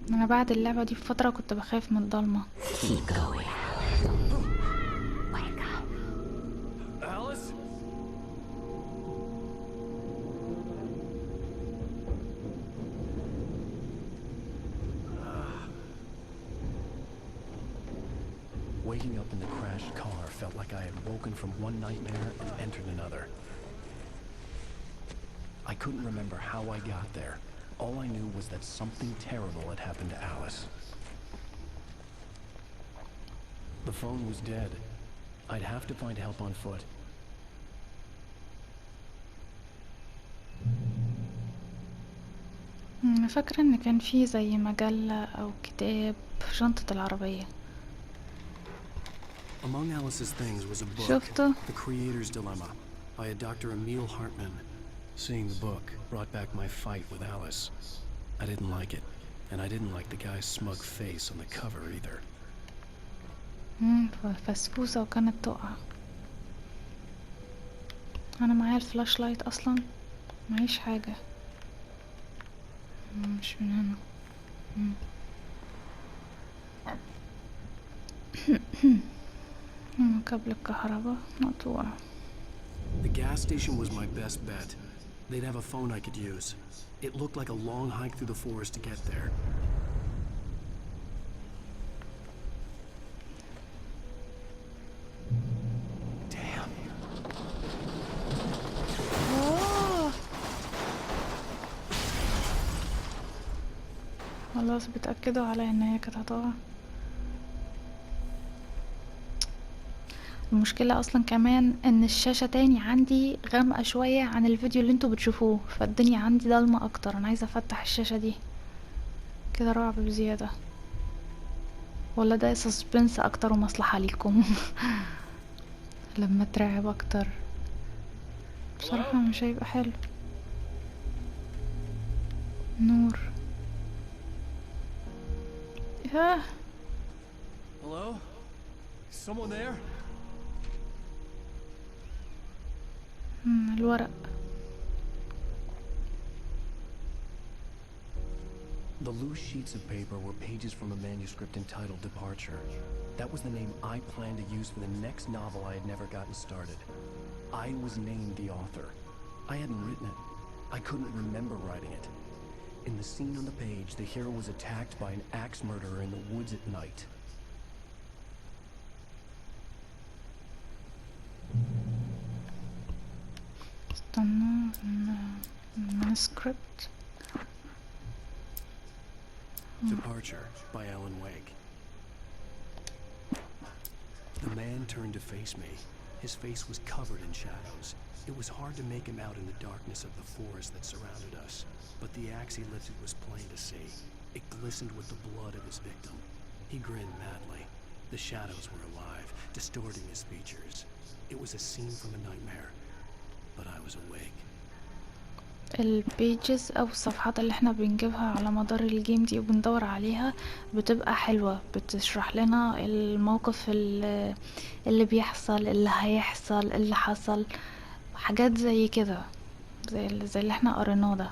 انا بعد اللعبة دي بفترة كنت بخاف من الضلمة. Keep going. Alice? Waking up in the crashed car felt like I had woken from one nightmare and entered another. I couldn't remember how I got there. All I knew was that something terrible had happened to Alice. The phone was dead. I'd have to find help on foot. انا فاكرة ان كان في زي مجلة او كتاب في شنطة العربية. Among Alice's things was a book, شفته؟ The Creator's Dilemma, by a Dr. Emil Hartman. Seeing the book brought back my fight with Alice. I didn't like it, and I didn't like the guy's smug face on the cover either. فسفوسة وكانت تقع. انا معايا الفلاش لايت اصلا، معيش حاجة. مش من هنا. كابل الكهرباء مقطوع. The gas station was my best bet. They'd have a phone I could use. It looked like a long hike through the forest to get there. Damn. خلاص بتأكدوا على ان هي كانت هتقع. المشكلة اصلا كمان ان الشاشة تاني عندي غامقة شوية عن الفيديو اللي انتوا بتشوفوه، فالدنيا عندي ضلمة اكتر. انا عايزة افتح الشاشة دي كده، رعب بزيادة. ولا ده سسبنس اكتر ومصلحة ليكم؟ لما ترعب اكتر بصراحة مش هيبقى حلو. نور. ياه. Hello? Someone there? الورق. The loose sheets of paper were pages from a manuscript entitled Departure. That was the name I planned to use for the next novel I had never gotten started. I was named the author. I hadn't written it. I couldn't remember writing it. In the scene on the page, the hero was attacked by an axe murderer in the woods at night. استنى. manuscript. Departure by Alan Wake. The man turned to face me. His face was covered in shadows. It was hard to make him out in the darkness of the forest that surrounded us, but the axe he lifted was plain to see. It glistened with the blood of his victim. He grinned madly. The shadows were alive, distorting his features. It was a scene from a nightmare, but I was awake. البيجز او الصفحات اللي احنا بنجيبها على مدار الجيم دي وبندور عليها بتبقى حلوة، بتشرح لنا الموقف اللي بيحصل، اللي هيحصل، اللي حصل، حاجات زي كده، زي اللي احنا قريناه ده.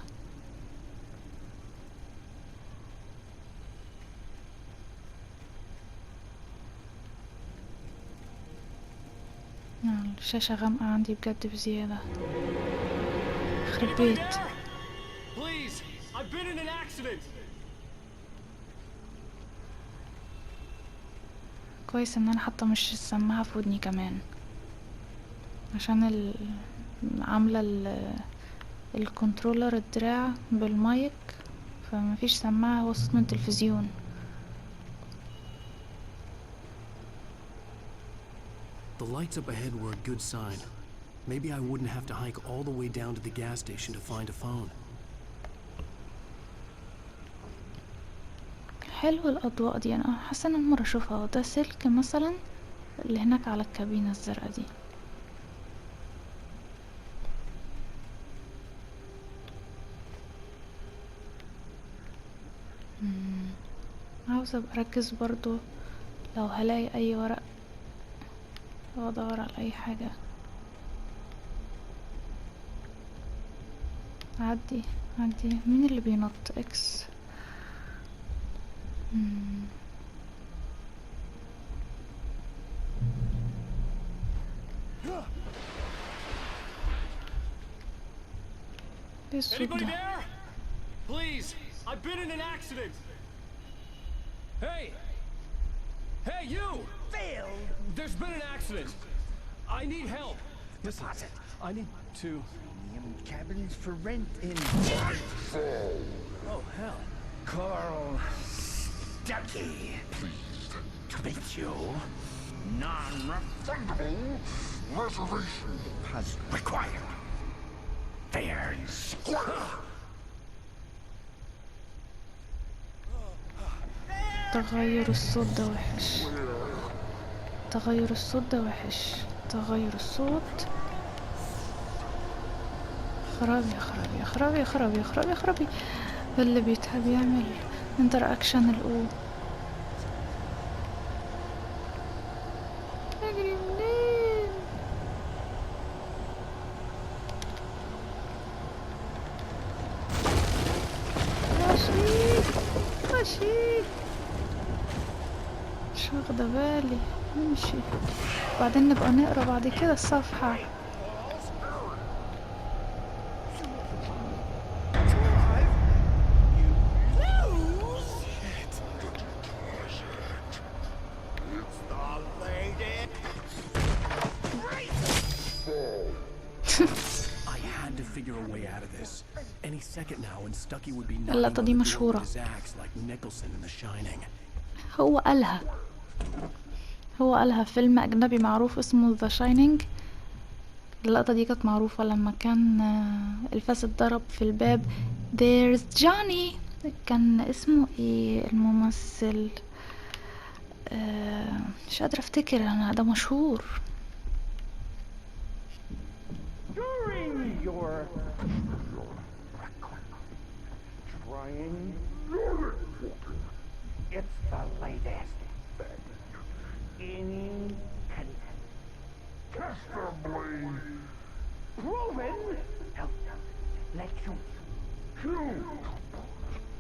الشاشة غامقة عندي بجد بزيادة. يخرب بيت. Please, I've been in an accident. كويس ان انا حاطه مش السماعه في ودني كمان، عشان عامله الكنترولر الدراع بالمايك، فمفيش سماعه وسط من التلفزيون. The lights up ahead were a good sign. Maybe I wouldn't have to hike all the way down to the gas station to find a phone. حلو الاضواء دي، انا حاسه ان انا مره اشوفها. ده سلك مثلا اللي هناك على الكابينه الزرقاء دي. عاوزه ابقى اركز برضو لو هلاقي اي ورق او ادور على اي حاجه. عدي. مين اللي بينط؟ اكس. ايه الصوت Anybody ده؟ there? Please, I've been in an accident. Hey! Hey, you! Phil! There's been an accident. I need help. Listen, I need to... Premium cabins for rent in... Oh, hell. Carl Stucky. Pleased to meet you. Non-refundable reservation has required. Fair and square. تغير الصوت ده وحش. تغير الصوت ده وحش. تغير الصوت. خرابي يا خرابي يا خرابي يا خرابي يا خرابي يا خرابي. اللي بيتحب يعمل انتر اكشن الاو. اجري منين؟ ماشي ماشي. مش واخدة بالي. نمشي بعدين نبقى نقرا بعد كده الصفحة. I had to figure a way out of this. Any second now and Stucky would be اللقطة دي مشهورة. his axe like Nicholson in The Shining. هو قالها فيلم أجنبي معروف اسمه The Shining. اللقطة دي كانت معروفة لما كان الفاس اتضرب في الباب. There's Johnny. كان اسمه ايه الممثل؟ مش قادرة افتكر انا، ده مشهور. During your trying, it's the latest in contestably proven let you choose.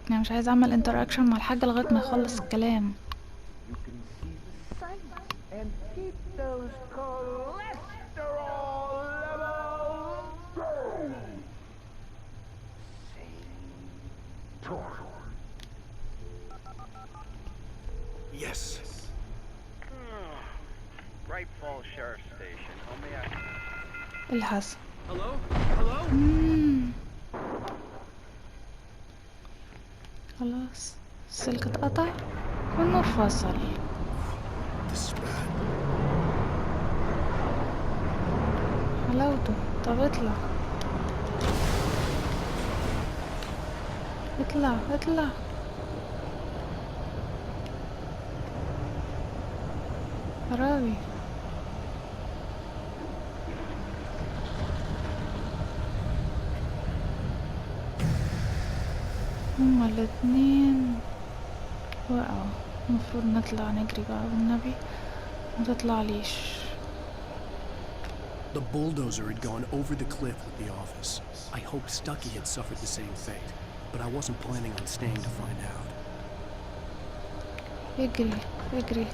انا مش عايزة اعمل انتراكشن مع الحاجة لغاية ما يخلص الكلام. You can see the sight and keep those cholesterol levels down. Same talk. Yes. Bright Falls Sheriff Station. How may I... الحس. Hello? Hello? خلاص السلك اتقطع والنور فصل. This is bad. حلاوته. طب اطلع اطلع اطلع. خرابي. هما الاتنين وقعوا. المفروض نطلع نجري بقى والنبي متطلع ليش. The bulldozer had gone over the cliff with the office. I hoped Stucky had suffered the same fate, but I wasn't planning on staying to find out. اجري اجري.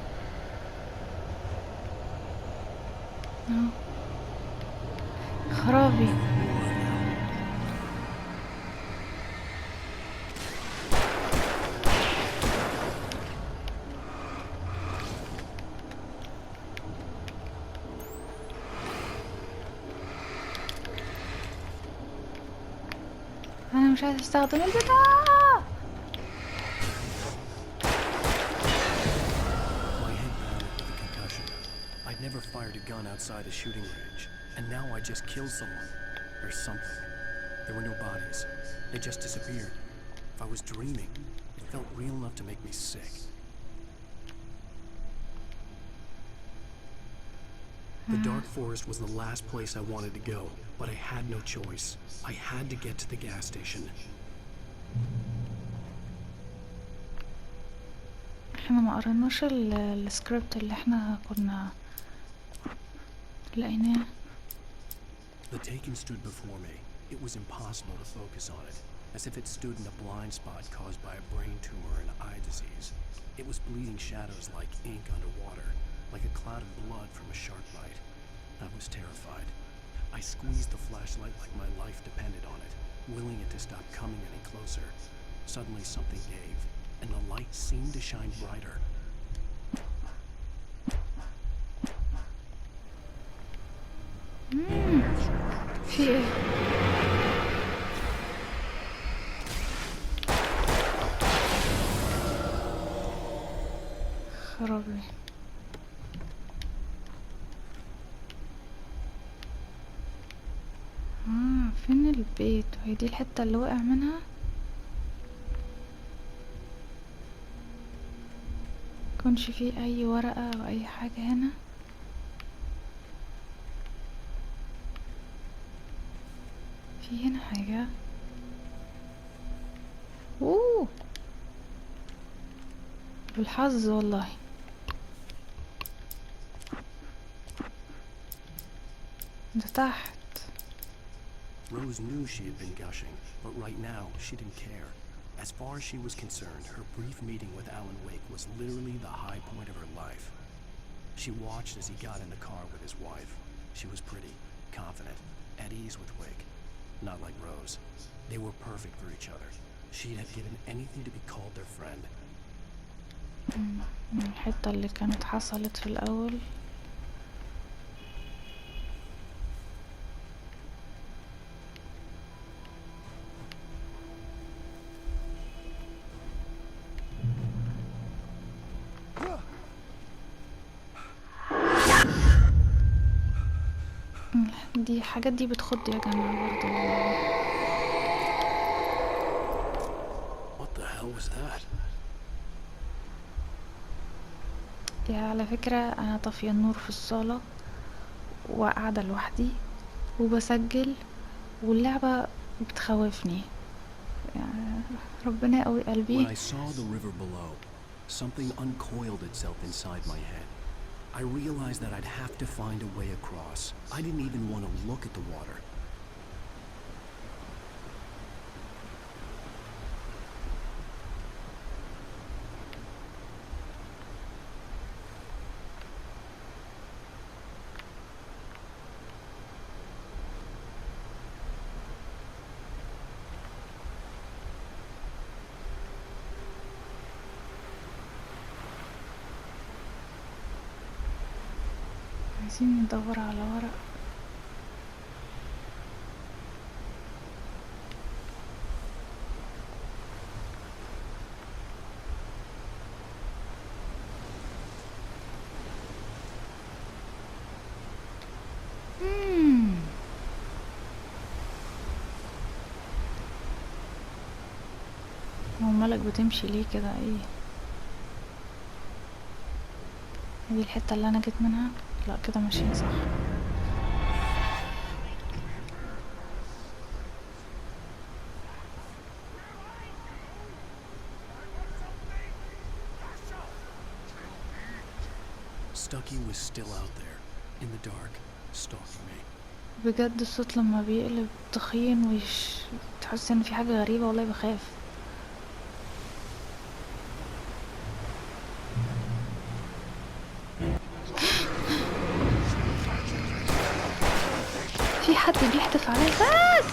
خرابي. انا مش عايزة استخدم البتاع. My head pounded with a concussion. I'd never fired a gun outside a shooting range, and now I just killed someone. Or something. There were no bodies. They just disappeared. If I was dreaming, it felt real enough to make me sick. The dark forest was the last place I wanted to go, but I had no choice. I had to get to the gas station. احنا ما قريناش السكريبت اللي احنا كنا لقيناه. The Taken stood before me. It was impossible to focus on it. as if it stood in a blind spot caused by a brain tumor and eye disease. It was bleeding shadows like ink underwater, like a cloud of blood from a shark bite. I was terrified. I squeezed the flashlight like my life depended on it, willing it to stop coming any closer. Suddenly something gave, and the light seemed to shine brighter. في ايه؟ خرابي. فين البيت؟ وهي دي الحتة اللي وقع منها؟ مكنش فيه اي ورقة او اي حاجة هنا. في هنا حاجة. اوه بالحظ والله. ده تحت. Rose knew she had been gushing, but right now she didn't care. As far as she was concerned, her brief meeting with Alan Wake was literally the high point of her life. She watched as he got in the car with his wife. She was pretty, confident, at ease with Wake. Not like Rose. They were perfect for each other. She'd have given anything to be called their friend. الحتة اللي كانت حصلت في الأول. دي حاجات دي بتخض يا جماعة برضه. What the hell was that? يا على فكرة أنا طافية النور في الصالة وقاعدة لوحدي وبسجل واللعبة بتخوفني. يعني ربنا يقوي قلبي. When I saw the river below, something uncoiled itself inside my head. I realized that I'd have to find a way across. I didn't even want to look at the water. عايزين ندور على ورق. هو مالك بتمشي ليه كده؟ ايه دي الحتة اللي انا جيت منها؟ لا كده ماشيين صح. Stucky was still out there, in the dark, stalking me. بجد الصوت لما بيقلب تخين تحس ان في حاجة غريبة والله بخاف. في حد بيحدف عليا بس.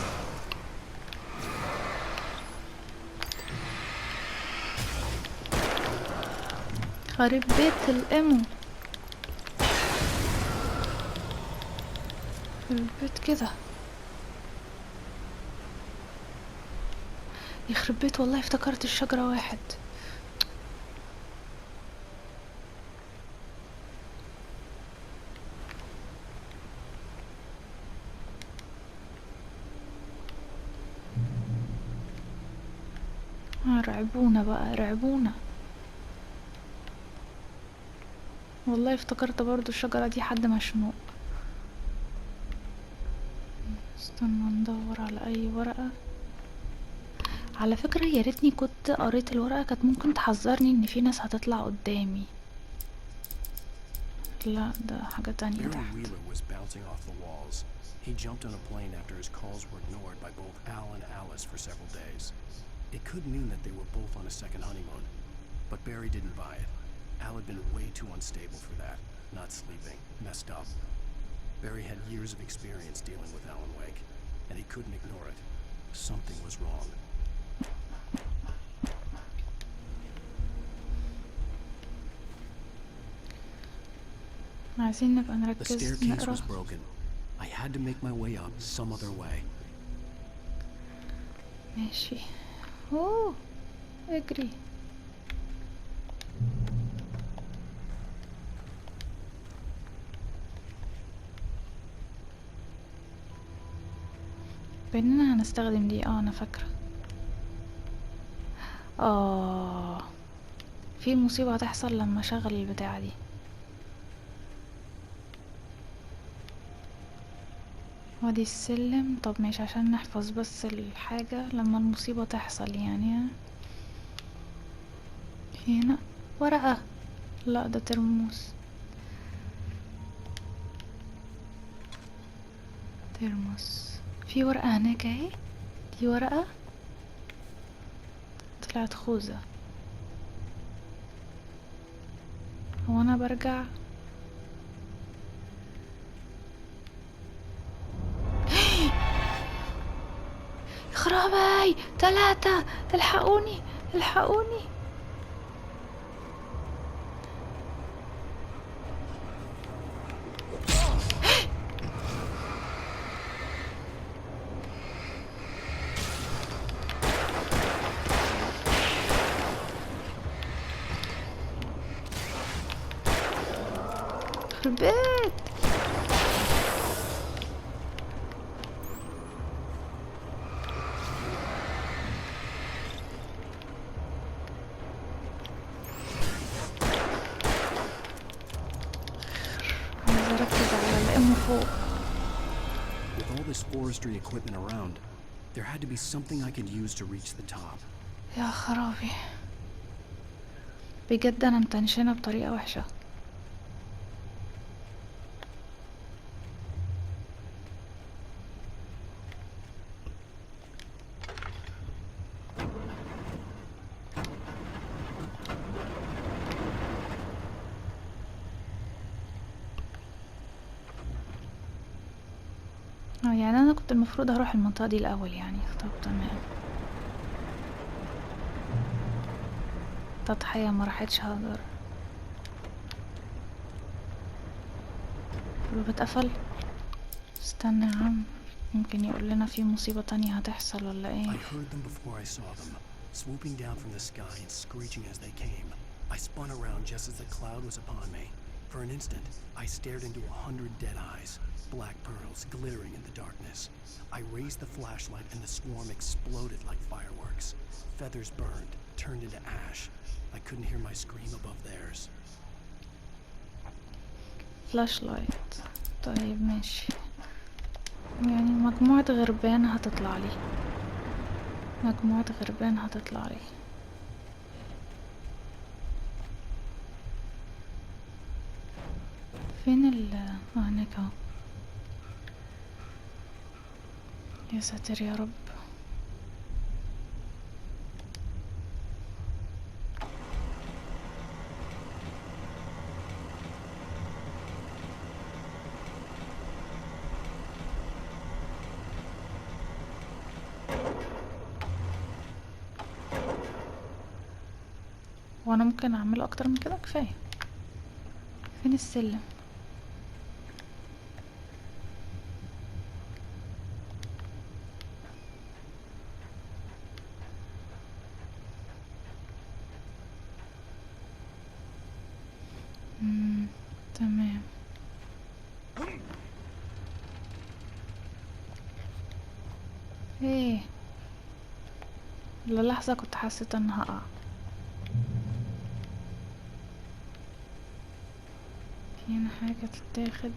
خرب بيت الامو. خرب بيت كده. يخرب بيت والله افتكرت الشجرة واحد. رعبونا بقى رعبونا. والله افتكرت برضو الشجرة دي حد مشنوق. استنى ندور على اي ورقة. على فكرة يا ريتني كنت قريت الورقة، كانت ممكن تحذرني ان في ناس هتطلع قدامي. لا ده حاجة تانية Barry تحت. Wheeler was bouncing off the walls. He jumped on a plane after his calls were ignored by both Al and Alice for several days. It could mean that they were both on a second honeymoon, but Barry didn't buy it. Al had been way too unstable for that, not sleeping, messed up. Barry had years of experience dealing with Alan Wake, and he couldn't ignore it. Something was wrong. عايزين نبقى The نركز staircase نقرا. was broken. I had to make my way up some other way. ماشي. اوه اجري. بيننا هنستخدم دي. انا فاكرة. في مصيبة هتحصل لما اشغل البتاعة دي. وادي السلم. طب ماشي عشان نحفظ بس الحاجة لما المصيبة تحصل يعني. هنا ورقة. لا ده ترموس. ترموس. في ورقة هناك اهي. دي ورقة طلعت خوذة. هو انا برجع. خرابي 3. الحقوني الحقوني. البيت. عايزة اركز على الام فوق. With all this forestry equipment around, there had to be something I could use to reach the top. يا خرابي بجد انا متنشنة بطريقة وحشة. يعني انا كنت المفروض هروح المنطقة دي الاول يعني. طب تمام. تضحية ما راحتش هقدر. الباب اتقفل. استنى يا عم يمكن يقول لنا في مصيبة تانية هتحصل ولا ايه. I heard them before I saw them, swooping down from the sky and screeching as they came. I spun around just as the cloud was upon me. For an instant, I stared into 100 dead eyes, black pearls glittering in the darkness. I raised the flashlight and the swarm exploded like fireworks. Feathers burned, turned into ash. I couldn't hear my scream above theirs. فلاش لايت. طيب ماشي. يعني مجموعة غربان هتطلع لي. مجموعة غربان هتطلع لي. فين هناك اهو. يا ساتر يا رب. وانا ممكن اعمله اكتر من كده كفايه. فين السلم؟ تمام. ايه للحظة كنت حسيت ان هقع. في هنا حاجة تتاخد.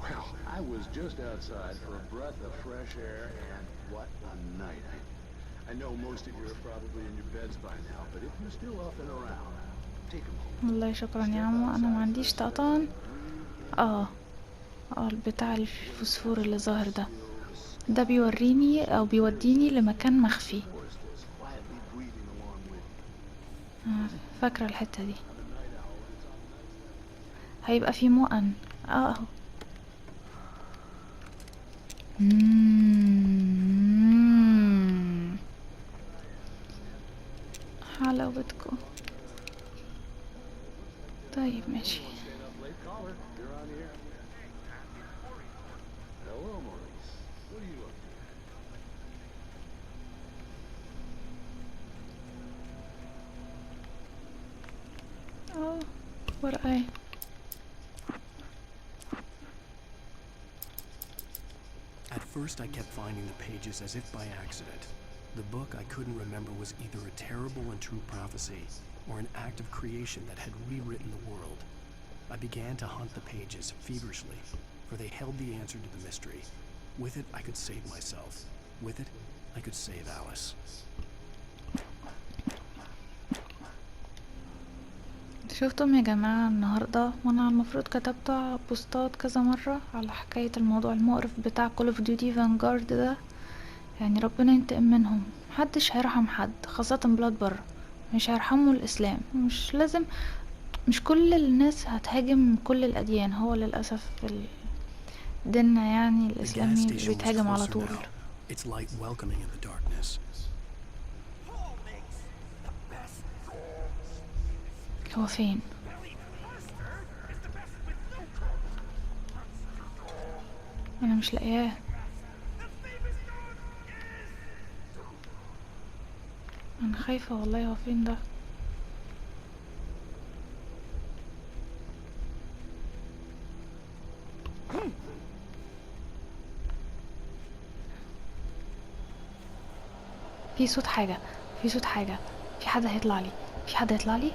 Well, I I was just outside for a breath of fresh air, and what a night. I know most of you are probably in your beds by now, but if you're still up and around, take a moment. والله شكرا يا عمو. انا ما عنديش طقطان. بتاع الفوسفور اللي ظاهر ده بيوريني او بيوديني لمكان مخفي. فاكرة الحتة دي هيبقى في مؤن. اهو. حلاوتكم. طيب ماشي. ورقة. At first I kept finding the pages as if by accident. The book I couldn't remember was either a terrible and true prophecy or an act of creation that had rewritten the world. I began to hunt the pages feverishly, for they held the answer to the mystery. With it I could save myself. With it I could save Alice. شفتم يا جماعة النهاردة وانا المفروض كتبت بوستات كذا مرة على حكاية الموضوع المقرف بتاع Call of Duty Vanguard ده. يعني ربنا ينتقم منهم. محدش هيرحم حد، خاصة بلاد برا. مش هيرحموا الإسلام. مش لازم، مش كل الناس هتهاجم كل الأديان. هو للأسف ديننا يعني الإسلامي بيتهاجم على طول. هو فين؟ انا مش لاقياه. انا خايفة والله. هو فين ده؟ في صوت حاجة، في صوت حاجة. في حد هيطلع لي، في حد هيطلع لي،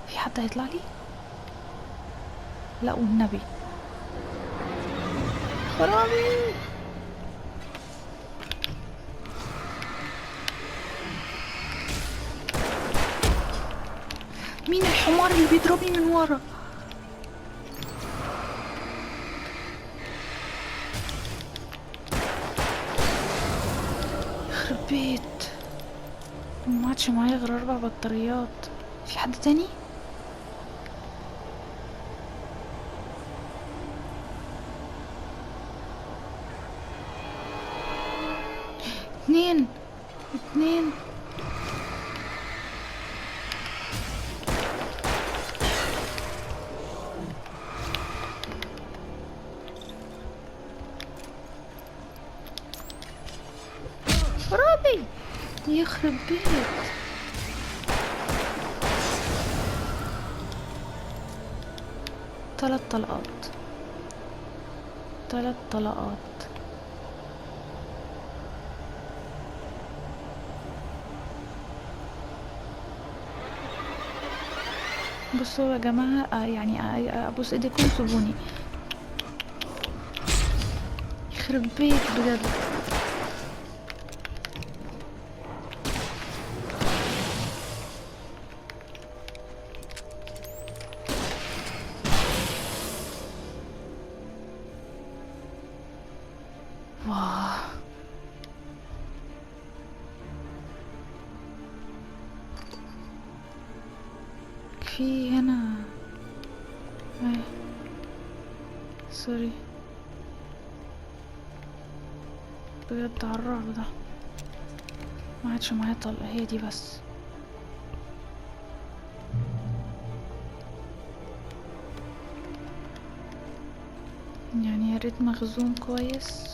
في حد هيطلع لي. لا والنبي. حرامي. مين الحمار اللي بيضربني من ورا؟ يخرب بيت. ما عادش معايا غير 4 بطاريات. في حد تاني؟ اتنين. رابي. يخرب بيت. ثلاث طلقات. بصوا يا جماعة، يعني ابوس ايديكم سيبوني. يخرب بيت بجد. في هنا سوري بجد على الرعب ده. ما عادش معايا طلقة، هي دي بس. يعني يا ريت مخزون كويس.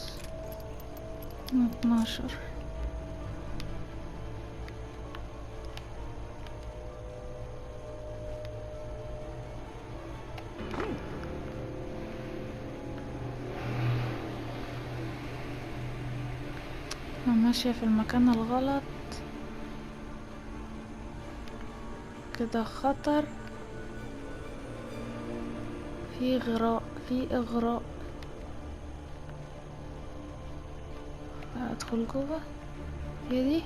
12. انا ماشية في المكان الغلط كده. خطر. في إغراء. ادخل جوه. هي دي.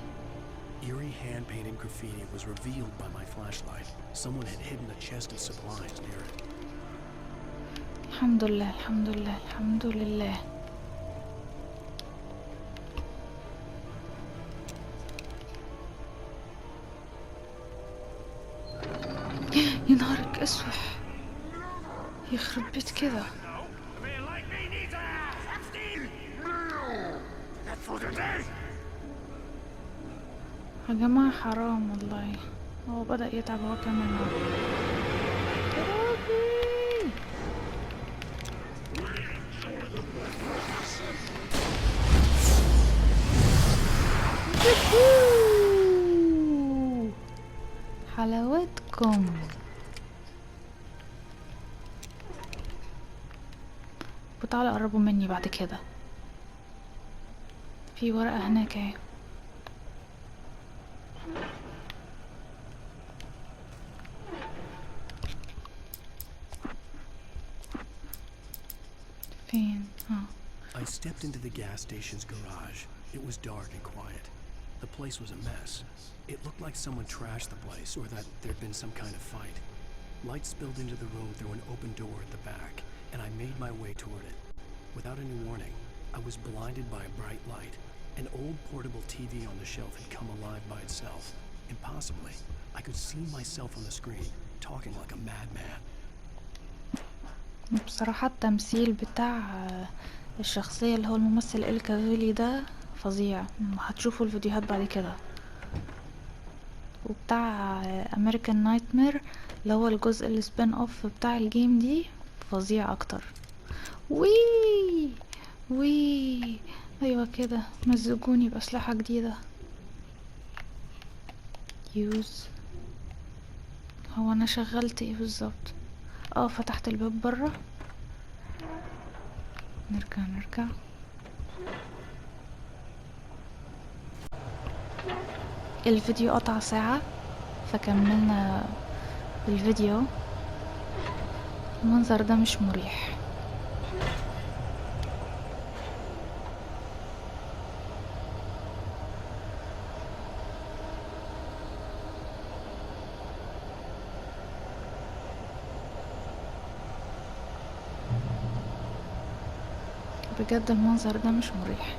Eerie hand-painted graffiti was revealed by my flashlight. Someone had hidden a chest of supplies near it. الحمد لله الحمد لله الحمد لله. يا نهارك اسوح، يخرب بيت كده. يا جماعة حرام والله، هو بدأ يتعب هو كمان. حلاوتكم. وتعالوا قربوا مني بعد كده. في ورقة هناك اهي. فين؟ I stepped into the gas station's garage. It was dark and quiet. The place was a mess. It looked like someone trashed the place, or that there'd been some kind of fight. Light spilled into the road through an open door at the back, and I made my way toward it. Without any warning, I was blinded by a bright light. An old portable TV on the shelf had come alive by itself. Impossibly, I could see myself on the screen, talking like a madman. بصراحة التمثيل بتاع الشخصية اللي هو الممثل الكافيلي ده فظيع. هتشوفوا الفيديوهات بعد كده. وبتاع امريكان نايتمير اللي هو الجزء السبين اوف بتاع الجيم دي فظيع اكتر. وي وي ايوه كده، مزجوني باسلحة جديدة. يوز. هو انا شغلت ايه بالظبط؟ فتحت الباب برا. نرجع. الفيديو قطع ساعة فكملنا الفيديو. المنظر ده مش مريح. بجد المنظر ده مش مريح.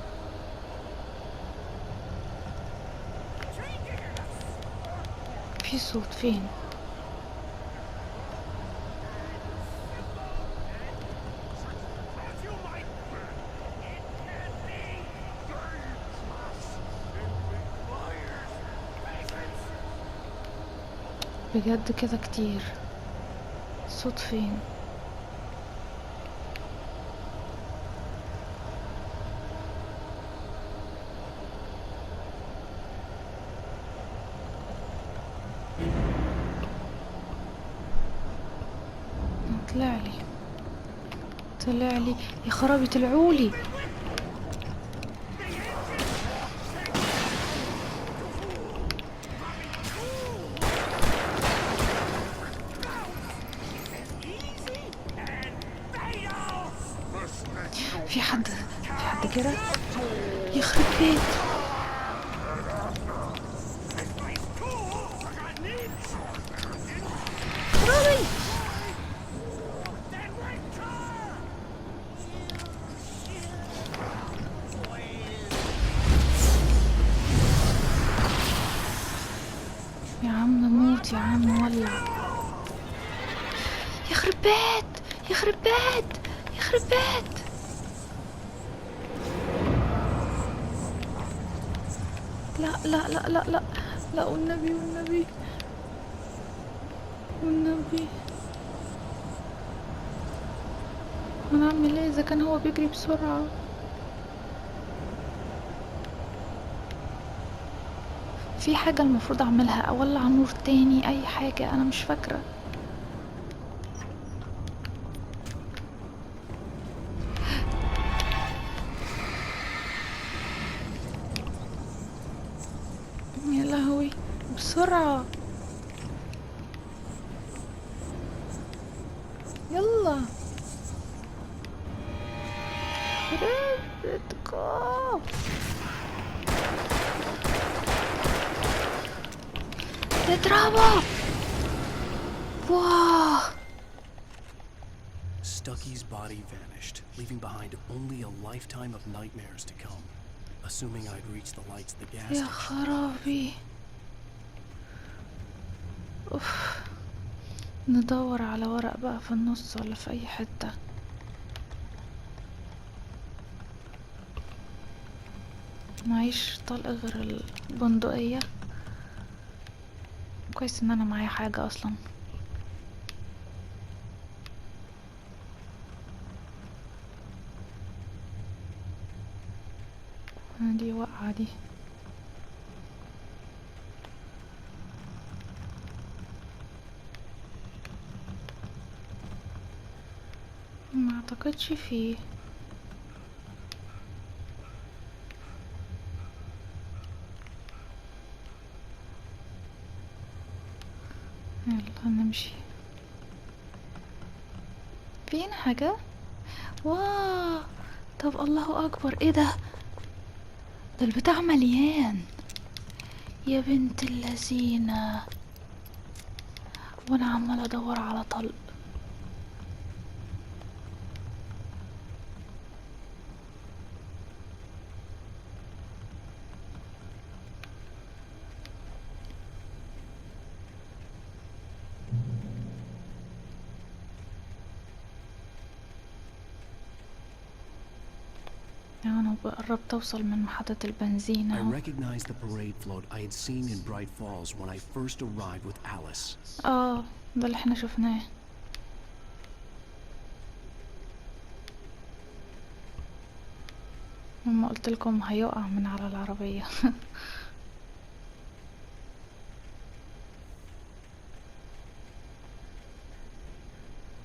في صوت فين؟ بجد كده كتير. صوت فين؟ طلع لي يا خرابي، طلعولي. في حد كده يخرب بيت. خرابي. يا عم موت، يا عم ولع. يخرب بيت يخرب بيت يخرب بيت. لا لا لا لا لا لا، والنبي والنبي والنبي. انا اعمل ايه اذا كان هو بيجري بسرعة؟ في حاجة المفروض اعملها، اولع نور تاني، اي حاجة، انا مش فاكرة. يا لهوي بسرعة، يلا. ربتكم. اضربه. واو. Stucky's body vanished, leaving behind only a lifetime of nightmares to come. Assuming I'd reached the lights of the gas يا station. خرابي. اوف. ندور على ورق بقى في النص ولا في اي حتة. معيش طلق غير البندقية. كويس ان انا معايا حاجة اصلا. دي وقعة دي. ما اعتقدش فيه. يلا نمشي. فين حاجة؟ واو. طب الله اكبر، ايه ده؟ ده البتاع مليان يا بنت اللذينة. وانا عمالة ادور على طلق. انا قربت اوصل من محطة البنزين I اهو. recognized the parade float I had seen in Bright Falls when I first arrived with Alice. ده اللي احنا شفناه. لما قلت لكم هيقع من على العربية.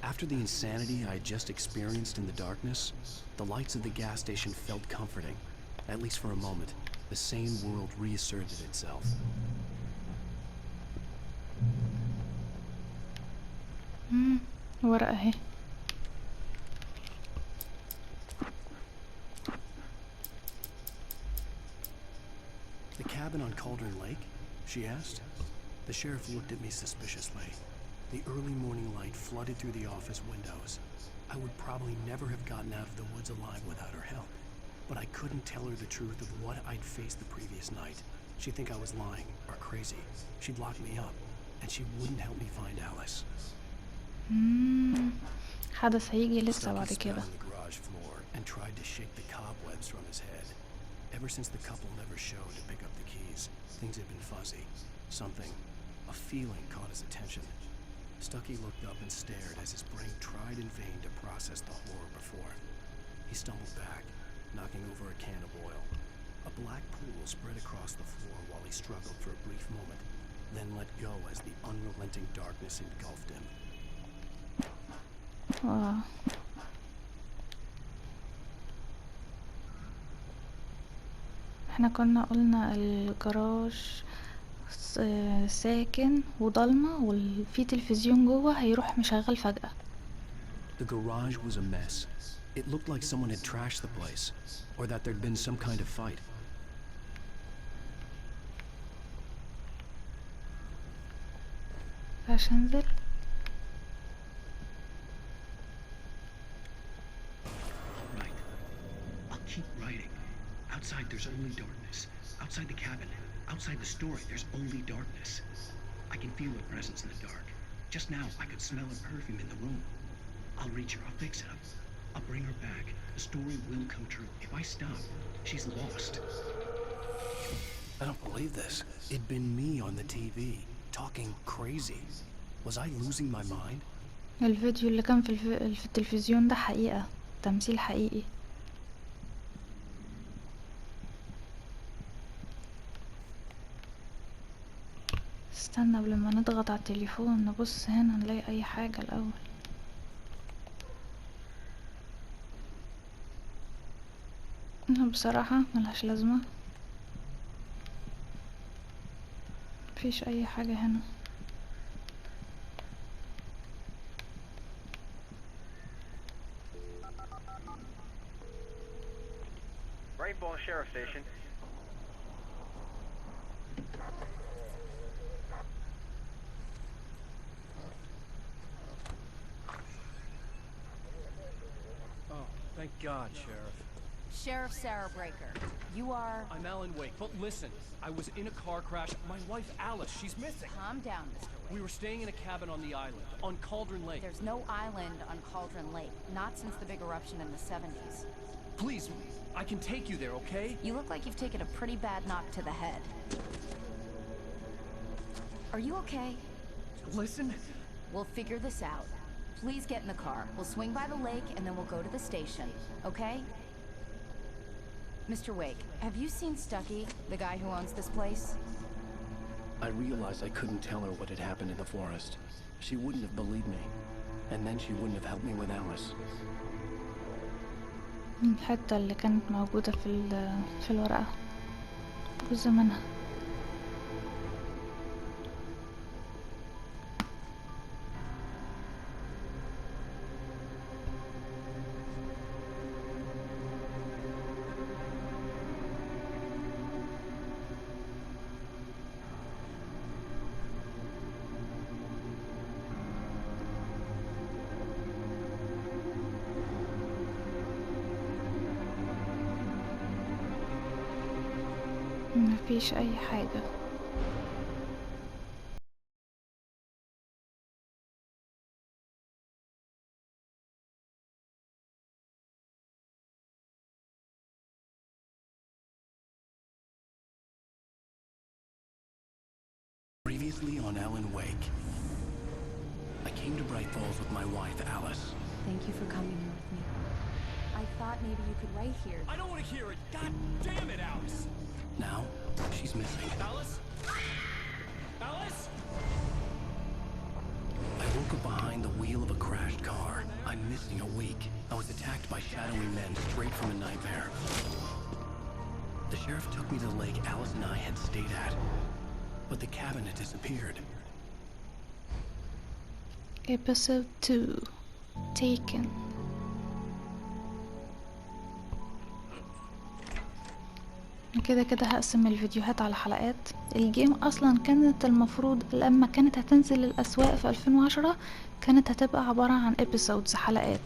After the insanity I had just experienced in the darkness, the lights of the gas station felt comforting, at least for a moment. The sane world reasserted itself. ورقة اهي. The cabin on Cauldron Lake? She asked. The sheriff looked at me suspiciously. The early morning light flooded through the office windows. I would probably never have gotten out of the woods alive without her help. But I couldn't tell her the truth of what I'd faced the previous night. She'd think I was lying or crazy. She'd lock me up, and she wouldn't help me find Alice. حدث هيجي لسه Stucky بعد spat كده. on the garage floor and tried to shake the cobwebs from his head. Ever since the couple never showed to pick up the keys, things had been fuzzy. Something, a feeling caught his attention. Stucky looked up and stared as his brain tried in vain to process the horror before him. He stumbled back, knocking over a can of oil. A black pool spread across the floor while he struggled for a brief moment, then let go as the unrelenting darkness engulfed him. احنا كنا قلنا الجراج ساكن وضلمة وفي تلفزيون جوه هيروح مشغل فجأة. The garage was a mess. It looked like someone had trashed the place, or that there'd been some kind of fight. فاش انزل. Right. I'll keep writing. Outside there's only darkness. Outside the cabin, outside the story, there's only darkness. I can feel her presence in the dark. Just now, I could smell her perfume in the room. I'll reach her, I'll fix it up. I'll bring her back. The story will come true. If I stop, she's lost. I don't believe this. It'd been me on the TV, talking crazy. Was I losing my mind? الفيديو اللي كان في التلفزيون ده حقيقة، تمثيل حقيقي. استنى قبل ما نضغط على التليفون نبص هنا نلاقي اي حاجة الاول. بصراحة ملهاش لازمة، مفيش اي حاجة هنا. Bright Falls Sheriff Station. Thank God, Sheriff. Sheriff Sarah Breaker. You are... I'm Alan Wake, but listen, I was in a car crash. My wife Alice, she's missing. Calm down, Mr. Wake. We were staying in a cabin on the island, on Cauldron Lake. There's no island on Cauldron Lake, not since the big eruption in the 70s. Please, I can take you there, okay? You look like you've taken a pretty bad knock to the head. Are you okay? Listen. We'll figure this out. Please get in the car. We'll swing by the lake and then we'll go to the station, okay? Mr. Wake, have you seen Stucky, the guy who owns this place? I realized I couldn't tell her what had happened in the forest. She wouldn't have believed me. And then she wouldn't have helped me with Alice. الحتة اللي كانت موجودة في الورقة جزء منها. مفيش اي حاجة. Previously on Alan Wake. I came to Bright Falls with my wife, Alice. Thank you for coming here with me. I thought maybe you could write here. I don't want to hear it. God damn it, Alice. Now, she's missing. Alice? Alice? I woke up behind the wheel of a crashed car. I'm missing a week. I was attacked by shadowy men straight from a nightmare. The sheriff took me to the lake Alice and I had stayed at, but the cabin had disappeared. Episode 2 Taken. كده هقسم الفيديوهات على حلقات. الجيم اصلا كانت المفروض لما كانت هتنزل الاسواق في 2010 كانت هتبقى عبارة عن episodes حلقات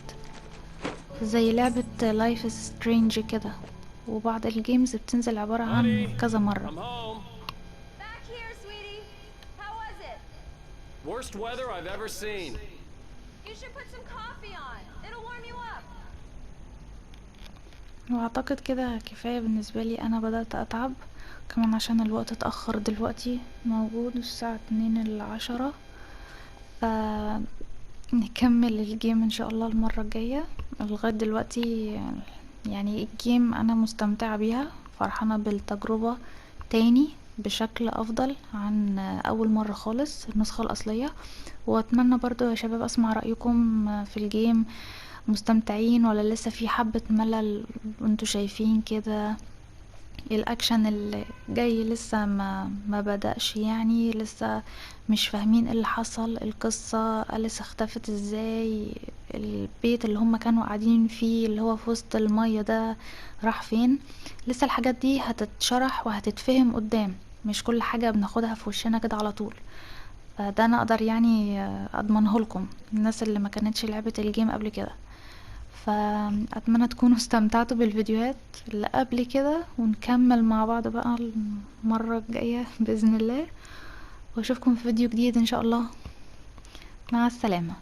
زي لعبة Life is Strange كده، وبعض الجيمز بتنزل عبارة عن كذا مرة. I'm home. Back here, sweetie. How was it? Worst weather I've ever seen. You should put some coffee on. It'll warm you up. واعتقد كده كفاية بالنسبة لي. انا بدأت اتعب كمان عشان الوقت اتأخر دلوقتي، موجود الساعة 2:10. نكمل الجيم ان شاء الله المرة الجاية. لغاية دلوقتي يعني الجيم انا مستمتعة بيها، فرحانة بالتجربة تاني بشكل افضل عن اول مرة خالص النسخة الاصلية. واتمنى برضو يا شباب اسمع رأيكم في الجيم، مستمتعين ولا لسه في حبة ملل وانتوا شايفين كده؟ الاكشن اللي جاي لسه ما بدأش، يعني لسه مش فاهمين اللي حصل، القصة لسه اختفت ازاي، البيت اللي هم كانوا قاعدين فيه اللي هو في وسط المية ده راح فين. لسه الحاجات دي هتتشرح وهتتفهم قدام، مش كل حاجة بناخدها في وشنا كده على طول. فده انا اقدر يعني اضمنه لكم الناس اللي ما كانتش لعبت الجيم قبل كده. فأتمنى تكونوا استمتعتوا بالفيديوهات اللي قبل كده، ونكمل مع بعض بقى المرة الجاية بإذن الله، واشوفكم في فيديو جديد ان شاء الله. مع السلامة.